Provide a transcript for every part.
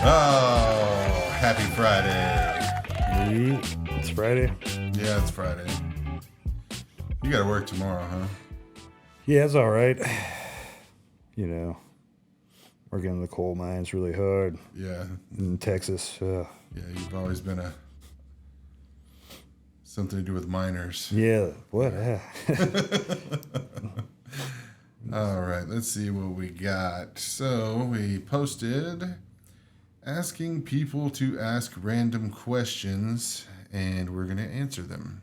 Oh, happy Friday. It's Friday. Yeah, it's Friday. You gotta work tomorrow, huh? Yeah, it's all right. You know, working in the coal mines really hard Yeah. in Texas. Yeah, you've always been something to do with miners. Yeah, what? All right, let's see what we got. So we posted asking people to ask random questions, and we're going to answer them.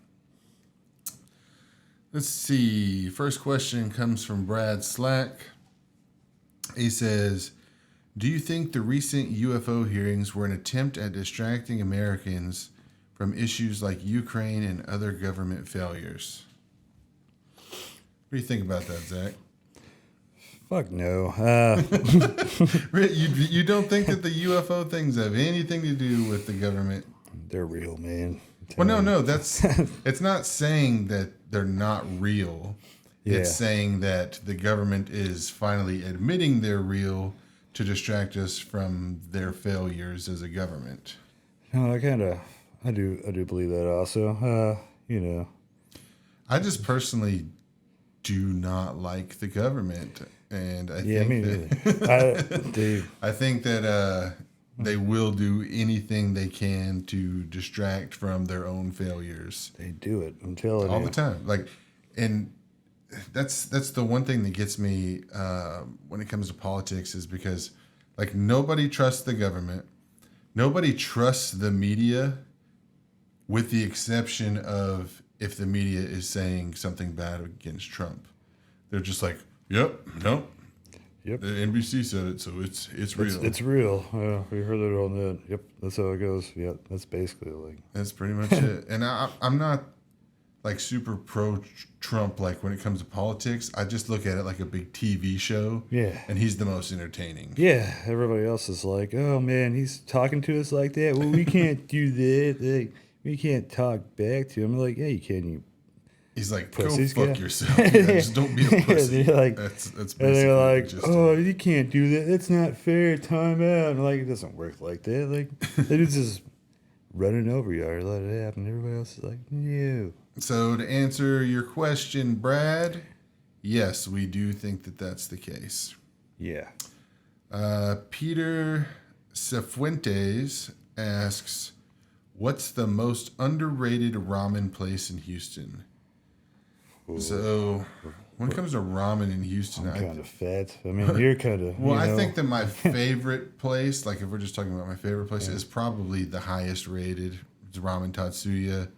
Let's see. First question comes from Brad Slack. He says, do you think the recent UFO hearings were an attempt at distracting Americans from issues like Ukraine and other government failures? What do you think about that, Zach? Fuck no. You don't think that the UFO things have anything to do with the government? They're real, man. Well, no, that's it's not saying that they're not real. Yeah. It's saying that the government is finally admitting they're real to distract us from their failures as a government. No, I do believe that also. I just personally do not like the government, and I think that they will do anything they can to distract from their own failures. They do it. I'm telling you. All the time. And that's the one thing that gets me when it comes to politics is because nobody trusts the government. Nobody trusts the media with the exception of if the media is saying something bad against Trump. They're just like, yep, nope. Yep. The NBC said it, so it's real. It's real. We heard it on that. Yep, that's how it goes. Yeah, that's basically That's pretty much it. And I'm not super pro Trump when it comes to politics. I just look at it like a big TV show. Yeah. And he's the most entertaining. Yeah, everybody else is like, oh man, he's talking to us like that. Well, we can't do that. We can't talk back to him. Like, yeah, you can. You. He's like, Pussies, go fuck yeah. yourself. Yeah, just don't be a pussy. They're like, that's basically and they're like, just oh, you can't do that. That's not fair. Time out. And it doesn't work like that. They just running over you or let it happen. Everybody else is like, no. So to answer your question, Brad, yes, we do think that that's the case. Yeah. Peter Cifuentes asks, what's the most underrated ramen place in Houston? Ooh. So when it comes to ramen in Houston, I'm kind of fat. I mean, you're kind of. Well, I think that my favorite place, if we're just talking about my favorite place, is probably the highest rated. It's Ramen Tatsuya.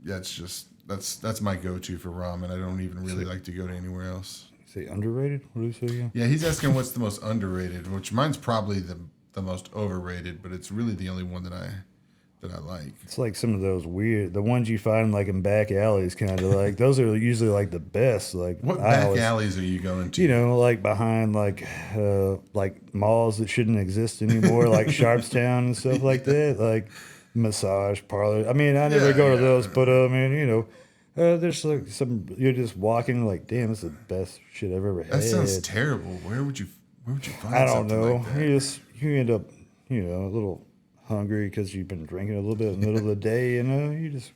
That's my go-to for ramen. I don't even really like to go to anywhere else. Say underrated? What do you say again? Yeah, he's asking what's the most underrated, which mine's probably the most overrated, but it's really the only one that I like. It's like some of those weird, the ones you find in back alleys, kind of those are usually the best. What back alleys are you going to? Behind malls that shouldn't exist anymore, like Sharpstown and stuff like that, massage parlor. I mean, I never go to those, but there's some. You're just walking damn, this is the best shit I've ever had. That sounds terrible. Where would you find? I don't know. Like that? You end up a little hungry because you've been drinking a little bit in the middle of the day. You just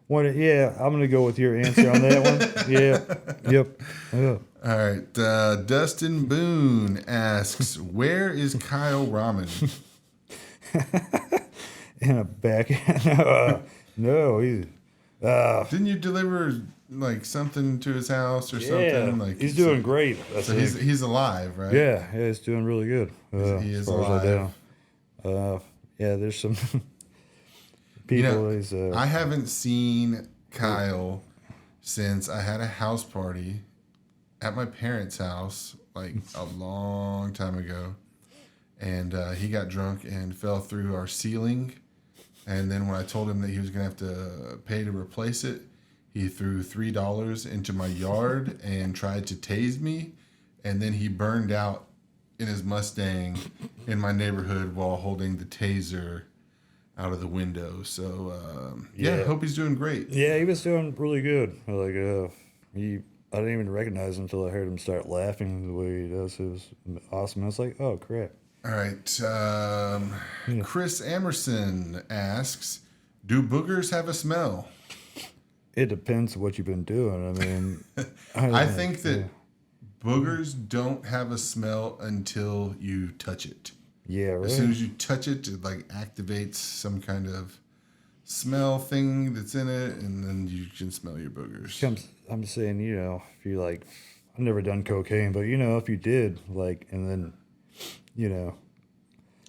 want to. Yeah, I'm gonna go with your answer on that one. Yeah. Yep. Yeah. All right. Dustin Boone asks, where is Kyle Ramen? In a back. No, he's. Didn't you deliver something to his house or something? He's doing great. So he's alive, right? Yeah, he's doing really good. He is alive. Yeah, there's some people. I haven't seen Kyle since I had a house party at my parents' house a long time ago, and he got drunk and fell through our ceiling. And then when I told him that he was going to have to pay to replace it, he threw $3 into my yard and tried to tase me. And then he burned out in his Mustang in my neighborhood while holding the taser out of the window. So, I hope he's doing great. Yeah, he was doing really good. I didn't even recognize him until I heard him start laughing the way he does. It was awesome. I was like, oh, crap. All right. Yeah. Chris Emerson asks, "Do boogers have a smell?" It depends what you've been doing. I mean, I think that yeah. boogers don't have a smell until you touch it. Yeah, As soon right. as you touch it, it like activates some kind of smell thing that's in it, and then you can smell your boogers. I'm saying, if you like, I've never done cocaine, but if you did, like, and then, you know,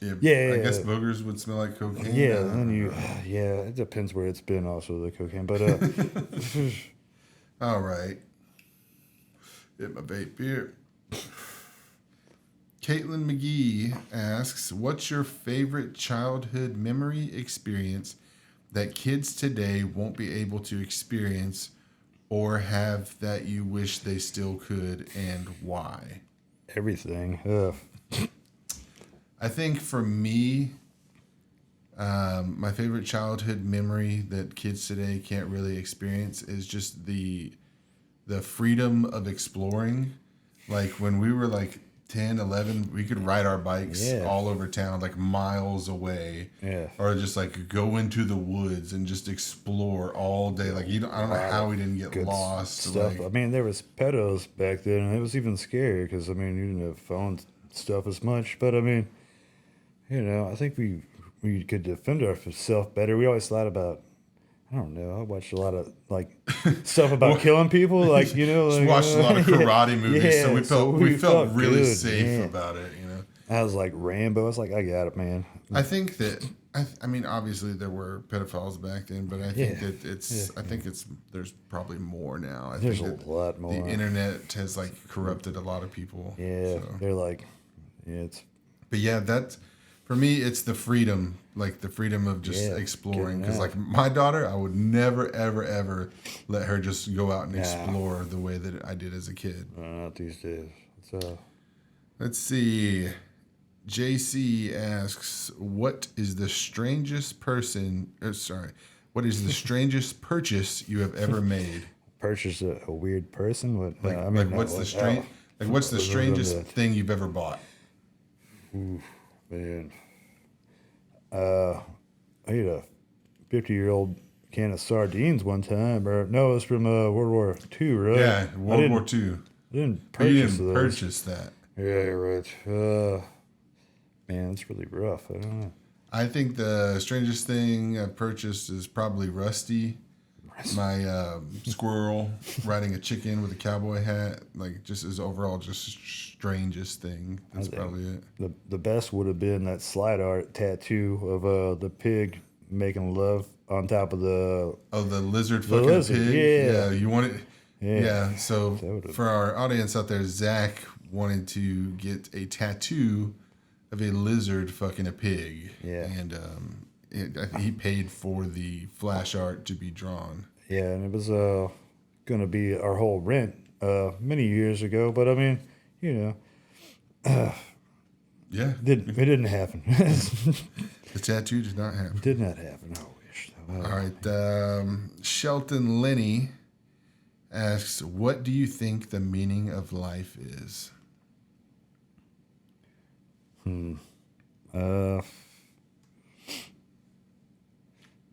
Yeah, I guess yeah, boogers would smell like cocaine. yeah, and then yeah, it depends where it's been, also the cocaine, but All right. Hit my vape here. Caitlin McGee asks, "What's your favorite childhood memory experience that kids today won't be able to experience or have that you wish they still could, and why?" everything. I think for me, my favorite childhood memory that kids today can't really experience is just the freedom of exploring. Like when we were like 10, 11, we could ride our bikes Yeah. all over town, like miles away. Yeah. Or just like go into the woods and just explore all day. Like I don't know how we didn't get Good lost. stuff. Like, I mean, there was pedos back then, and it was even scarier because, I mean, you didn't have phone stuff as much, but I mean, I think we could defend ourselves better. We always thought about, I don't know. I watched a lot of like stuff about killing people, like just like, watched a lot of karate yeah, movies, so we felt really good, safe yeah. about it. I was like Rambo. I was like, I got it, man. I think that I mean obviously there were pedophiles back then, but I think Yeah. that I think there's probably more now. I There's think a lot more. the internet has like corrupted a lot of people. Yeah, so. they're like, yeah, it's But yeah, that's for me. It's the freedom, like the freedom of just exploring. Because like my daughter, I would never, ever, ever let her just go out and explore the way that I did as a kid. not these days. It's Let's see. JC asks, "What is the strangest what is the strangest purchase you have ever made?" purchase a weird person. What? Like, I mean, what's the strangest thing you've ever bought? Man, I ate a 50-year-old can of sardines one time, or no, it was from World War II, right? Yeah, World War II. I didn't But you purchase didn't those. purchase that. Yeah, you're right. Man, it's really rough. I don't know. I think the strangest thing I've purchased is probably Rusty, my squirrel riding a chicken with a cowboy hat. Like, just as overall, just strangest thing. That's probably it. The best would have been that slide art tattoo of the pig making love on top of the Lizard fucking lizard, pig. yeah. You want it. Yeah. Yeah. So would've- for our audience out there, Zach wanted to get a tattoo of a lizard fucking a pig. Yeah. And he paid for the flash art to be drawn. Yeah, and it was going to be our whole rent many years ago, but I mean, Yeah. it didn't happen. The tattoo did not happen. Did not happen. I wish. All right. Shelton Lenny asks, "What do you think the meaning of life is?"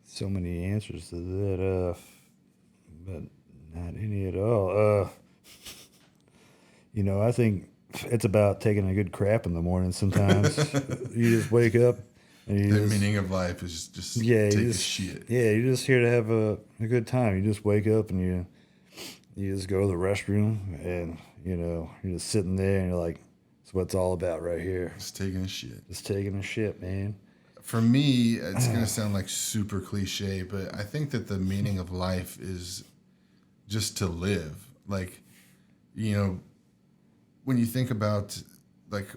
So many answers to that, but not any at all. I think it's about taking a good crap in the morning. Sometimes you just wake up and The meaning of life is just take a shit. Yeah, you're just here to have a good time. You just wake up and you just go to the restroom and you're just sitting there and you're like, "That's what it's all about right here." Just taking a shit. Just taking a shit, man. For me, it's going to sound like super cliche, but I think that the meaning of life is just to live. Like, when you think about like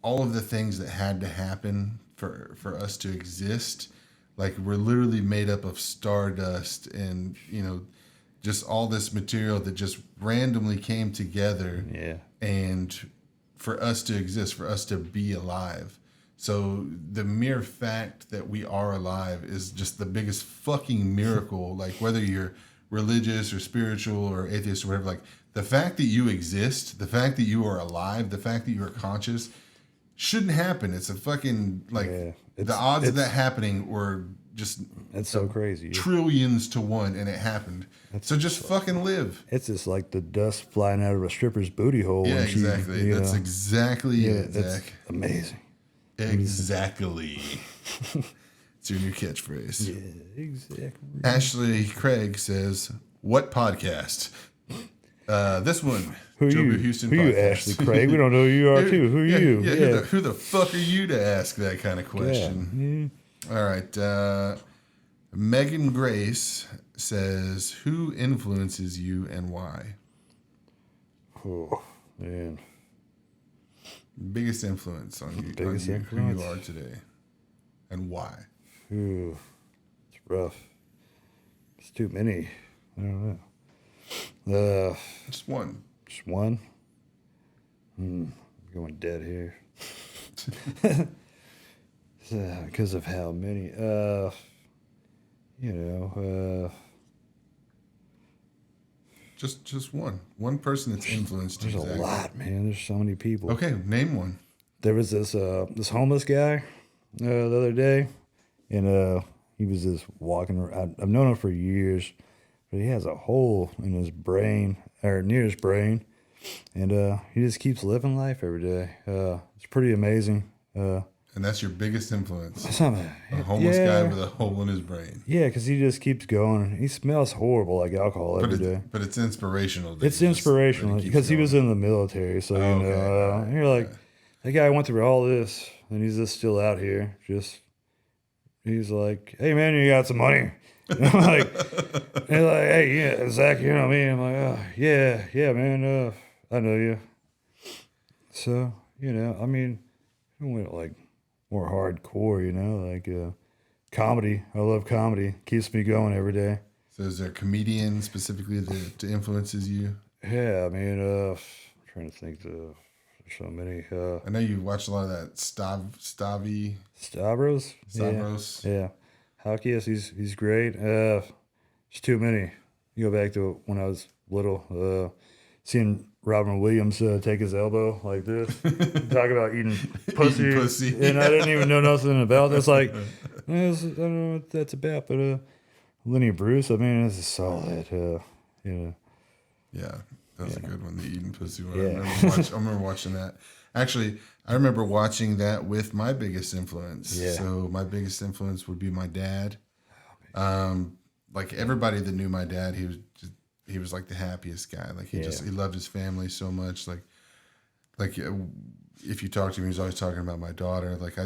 all of the things that had to happen for us to exist, like we're literally made up of stardust and, just all this material that just randomly came together. Yeah. And for us to exist, for us to be alive. So the mere fact that we are alive is just the biggest fucking miracle. Like whether you're religious or spiritual or atheist or whatever, like the fact that you exist, the fact that you are alive, the fact that you are conscious shouldn't happen. It's a fucking like the It's- odds of it's- that happening were just It's so crazy. trillions to one, and it happened. So just fucking live. It's just like the dust flying out of a stripper's booty hole. Yeah, when she, exactly. That's exactly it, that's Zach. amazing. Exactly. It's your new catchphrase. Yeah, exactly. Ashley Craig says, "What podcast?" This one. Who Jobu you? Houston Who you, podcast. Ashley Craig? We don't know who you are, too. Who Yeah, you? yeah, who the fuck are you to ask that kind of Yeah. question? All right. Megan Grace says, "Who influences you and why?" Oh, man. Biggest influence on you, Biggest who you influence? are today, and why? Ooh, it's rough. It's too many. I don't know. Just one. Just one. I'm going dead here. Because of how many. Just one. One person that's influenced you. There's a Zach. lot, man. There's so many people. Okay, name one. There was this homeless guy the other day, and he was just walking around. I've known him for years, but he has a hole in his brain, or near his brain, and he just keeps living life every day. It's pretty amazing. And that's your biggest influence. Something. A homeless guy with a hole in his brain. Yeah, because he just keeps going. He smells horrible like alcohol every day. But it's inspirational. It's inspirational because he was in the military, so you're like, that guy went through all this, and he's just still out here. He's like, hey man, you got some money? And I'm like, hey, yeah, Zach, you know me? I'm like, oh, yeah, man, I know you. So I mean, I went like more hardcore, like comedy. I love comedy. Keeps me going every day. So is there a comedian specifically that influences you? Yeah, I mean, I'm trying to think. There's so many. I know you watched a lot of that Stavros. Yeah. Halkias, he's great. There's too many. You go back to when I was little, seeing Robin Williams take his elbow like this, talk about eating pussy, Eating pussy. and I didn't even know nothing about it. It's like, I don't know what that's about, but Lenny Bruce, I mean, this is solid. Yeah, that was a good one, the eating pussy one. Yeah. I remember watching that. Actually, I remember watching that with my biggest influence. Yeah. So my biggest influence would be my dad. Like everybody that knew my dad, he was like the happiest guy. Like he loved his family so much. Like if you talk to him, he's always talking about my daughter. Like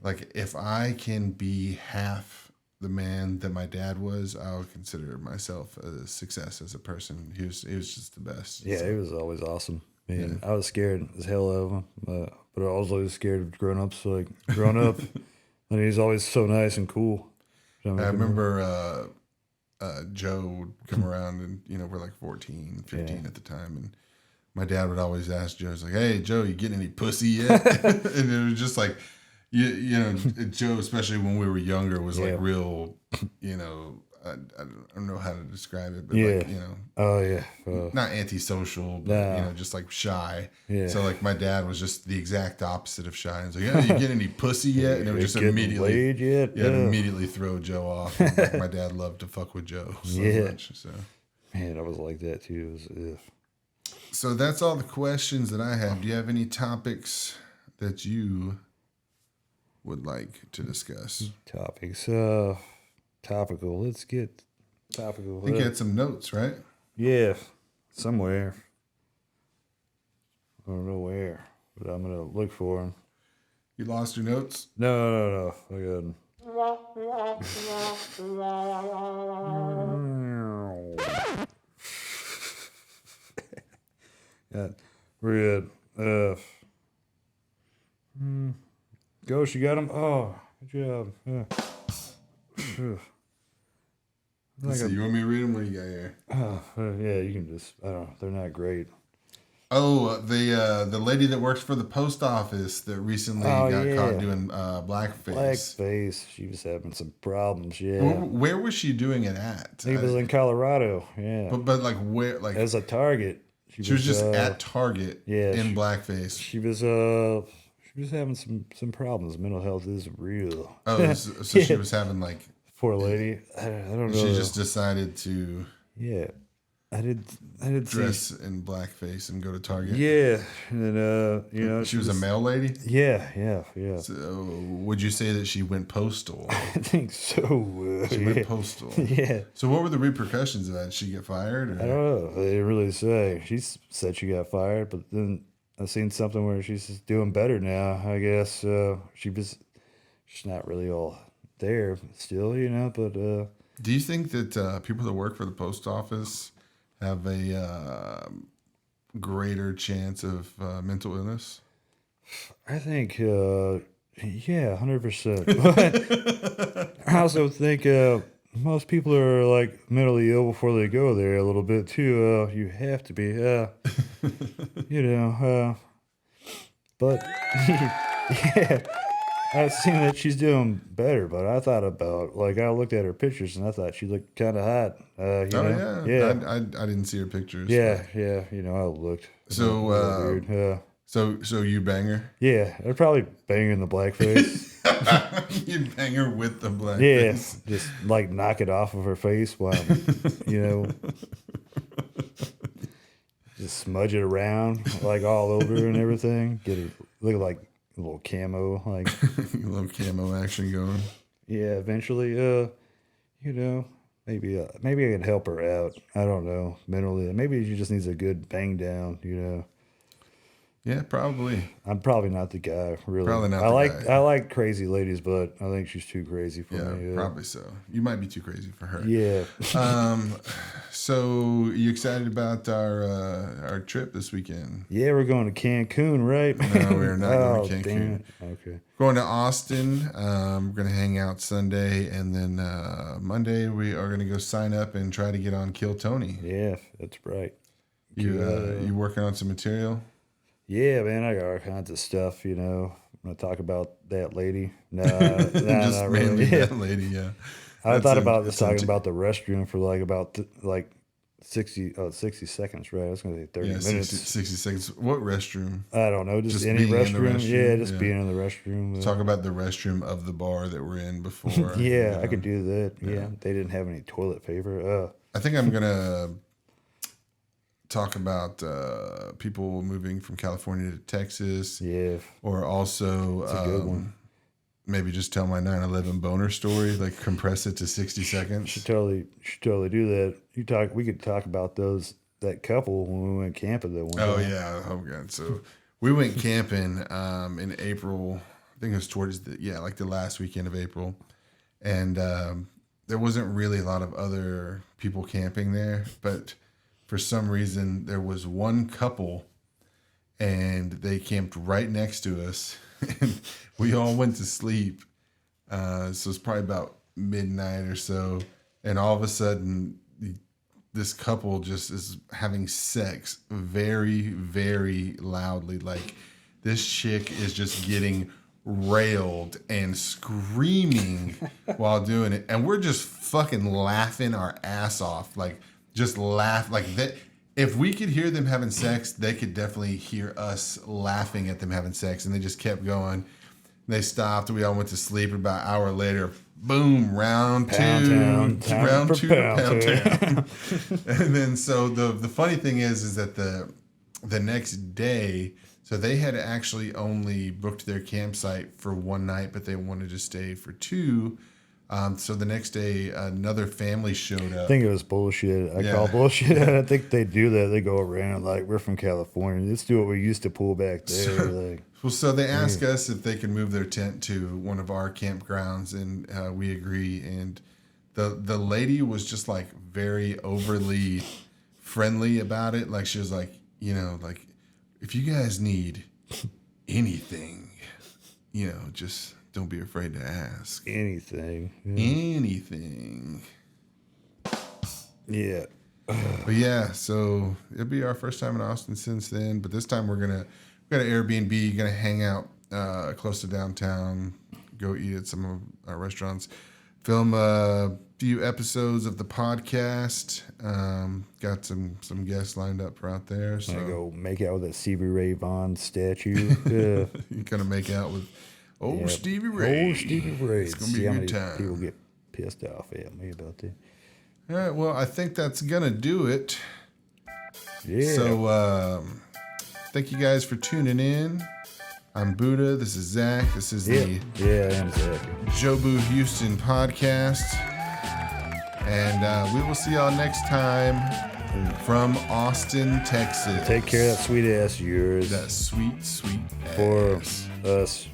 like if I can be half the man that my dad was, I'll consider myself a success as a person. He was just the best. Yeah, he was always awesome. Man, I was scared as hell of him, but I was always scared of grown-ups. Like, growing up, and he's always so nice and cool. I remember Joe would come around, and we're like 14, 15 at the time, and my dad would always ask Joe, he's like, "Hey, Joe, you getting any pussy yet?" And it was just like, Joe, especially when we were younger, was like real, I don't know how to describe it, but oh yeah, not antisocial, but just like shy. Yeah. So like my dad was just the exact opposite of shy. He's like, "Yeah, you get any pussy yet?" And it would just immediately, immediately throw Joe off. And, like, my dad loved to fuck with Joe so much. So man, I was like that too. So that's all the questions that I have. Do you have any topics that you would like to discuss? Topics. Topical. Let's get topical. I think you had some notes, right? Yeah, somewhere. I don't know where, but I'm gonna look for them. You lost your notes? No. I got them. Yeah, we're good. Ghost, you got them? Oh, good job. Yeah. Let's see, you want me to read them? What do you got here? Yeah, you can just, I don't know, they're not great. Oh, the lady that works for the post office that recently got caught doing blackface. Blackface. She was having some problems, yeah. Where was she doing it at? It was in Colorado, yeah. But like where? Like as a Target. She was just at Target in blackface. She was was having some problems. Mental health is real. Oh, so she was having like Poor lady. I don't know. she just decided to Yeah, I did. I did see. dress in blackface and go to Target. Yeah, and you know, She was a male lady. Yeah. So would you say that she went postal? I think so. She went postal. Yeah. So what were the repercussions of that? Did she get fired? I don't know. They didn't really say. She said she got fired, but then I seen something where she's doing better now. I guess she's not really all there still, you know. But Do you think that people that work for the post office have a greater chance of mental illness? I think, yeah, 100%. But I also think most people are like mentally ill before they go there a little bit too. You have to be, you know. But yeah, I've seen that she's doing better. But I thought about like I looked at her pictures and I thought she looked kind of hot. You know? Yeah. I didn't see her pictures. Yeah. You know, I looked. So Weird. so you bang her? Yeah, I'd probably bang her in the blackface. You'd bang her with the black Yeah, face. just like knock it off of her face while, you know, just smudge it around like all over and everything. Get it look like a little camo, like A little camo action going. yeah. Eventually, you know, maybe I can help her out. I don't know mentally. Maybe she just needs a good bang down. You know. Yeah, probably. I'm probably not the guy, really. Probably not I the like guy. I like crazy ladies, but I think she's too crazy for Yeah, me. probably so. You might be too crazy for her. Yeah. So you excited about our trip this weekend? Yeah, we're going to Cancun, right? No, we're not going to Cancun. Damn it. Okay. Going to Austin. We're going to hang out Sunday, and then Monday we are going to go sign up and try to get on Kill Tony. Yeah, that's right. You working on some material? Yeah, man, I got all kinds of stuff, you know. I'm going to talk about that lady. No, Just not mainly really. that lady, yeah. I thought about that's just talking about the restroom for like about 60 seconds, right? I was going to say 30 yeah, minutes. 60 seconds. What restroom? I don't know, just any being in the restroom. Yeah, just yeah. being in the restroom. Talk about the restroom of the bar that we're in before. Yeah, I could do that. Yeah, they didn't have any toilet paper. I think I'm gonna talk about people moving from California to Texas, Yeah, or also a good one. maybe just tell my 9/11 boner story, like compress it to 60 seconds. should totally do that. We could talk about that couple when we went camping that one Oh time. yeah, oh god. So we went camping in April. I think it was towards like the last weekend of April, and there wasn't really a lot of other people camping there, but for some reason there was one couple, and they camped right next to us, and we all went to sleep. So it's probably about midnight or so, and all of a sudden this couple just is having sex very, very loudly. Like this chick is just getting railed and screaming while doing it. And we're just fucking laughing our ass off. Like just laugh like that. If we could hear them having sex, they could definitely hear us laughing at them having sex. And they just kept going. They stopped. We all went to sleep. About an hour later, boom, round Pound two, town, round time two, for Pound Pound Town. And then so the funny thing is that the next day, so they had actually only booked their campsite for one night, but they wanted to stay for two. So the next day, another family showed up. I think it was bullshit. I Yeah. call bullshit. I think they do that. They go around like we're from California. Let's do what we used to pull back there. Like, Well, so they asked us if they could move their tent to one of our campgrounds, and we agree. And the lady was just like very overly friendly about it. Like she was like, like if you guys need anything, just don't be afraid to ask. anything. Anything. Yeah. But yeah, so it'll be our first time in Austin since then. But this time we got an Airbnb, gonna hang out close to downtown, go eat at some of our restaurants. film a few episodes of the podcast. Got some guests lined up for out there. So Gonna go make out with a Stevie Ray Vaughan statue. Yeah. you're gonna make out with old Yep. Stevie Ray. Old Stevie Ray. It's gonna be See a how good many time. people get pissed off at me about that. All right. Well, I think that's gonna do it. Yeah. So thank you guys for tuning in. I'm Buddha. This is Zach. This is the I am Zach. Jobu Houston podcast. And we will see y'all next time from Austin, Texas. Take care of that sweet ass of yours. That sweet, sweet For ass. us